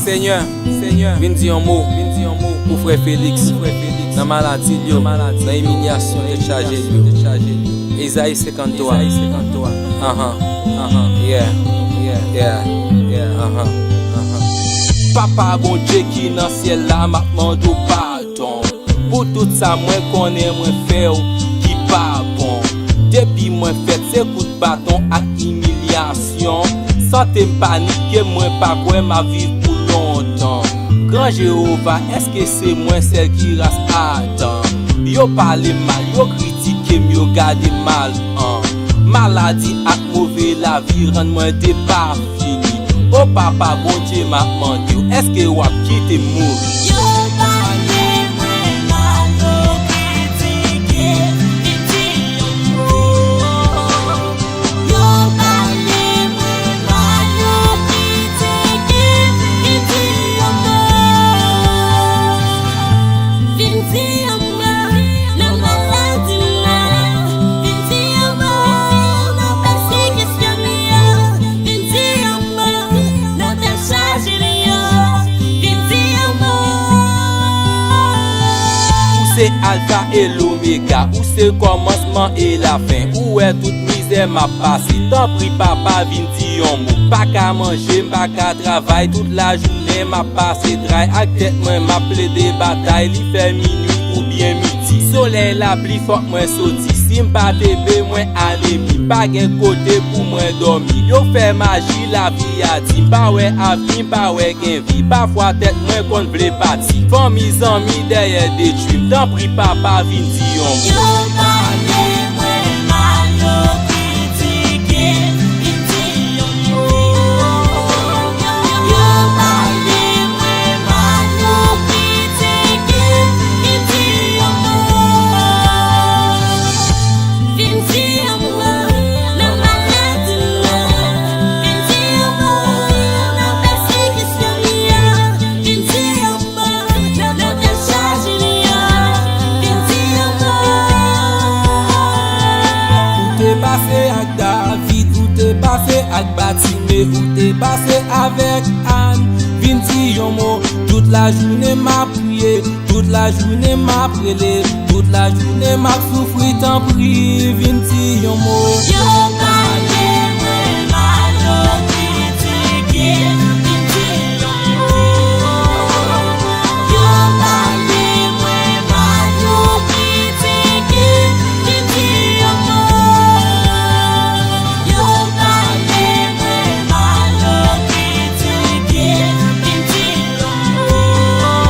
Seigneur, vin di yon mot pour frère Félix, dans maladie, dans humiliation, te chargé lui. Isaïe 53. Papa bon Dieu qui dans ciel là m'a demandé pardon pour tout ça moi connais moi faire qui pas bon. Depuis moi fait ces coups de bâton ak humiliation, sans te paniquer moi pas quoi ma vie pour longtemps. Grand Jéhovah, est-ce que c'est moi celle qui reste attend? Yo parle mal, yo critique, yo garde mal. Maladie ak mauvais la vie rend moi des pas fini. Oh papa bon Dieu m'a demandé, est-ce que wap quitte mourir? C'est alpha et l'oméga, où c'est commencement et la fin, où est toute misère m'a passé. T'en prie papa, vin di yon mot. Pas qu'à manger, pas qu'à travailler, toute la journée m'a passé dry. Ak tête moi m'a plaidé bataille, li fait minuit ou bien midi. Soleil la pli faut moi sorti, si m'pas tebe moi anémie. Pas gen côté pour moi dormir. Yo fait magie la vie a dit, pas ouais avenir, pas ouais gen vie. Parfois tête moi qu'on vle parti. Famille amis derrière des tuiles. T'en prie papa, vin di yon mot. Yo parle moi mal, yo critique, vin di yon mot. Yo parle moi mal, yo critique, vin di yon mot. Vin di yon mot, la maladie là. Vin di yon mot, la persécution là. Vin di yon mot, la décharge là. Vin di yon Ou te passé avec David, ou te passé avec Batimé, ou te passé avec Anne. Vin di yon mot, toute la journée m'a prié, toute la journée m'a prélé, toute la journée m'a souffri, t'en prie, vin di yon mot. Yo parle moi mal, yo critique, vin di yon mot. Yo parle moi mal, yo critique, vin di yon mot. Yo parle moi mal, yo critique, vin di yon mot.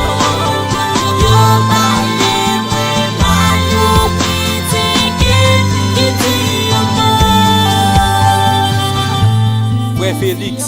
Yo parle moi mal, yo critique, vin di yon mot. Frère Félix.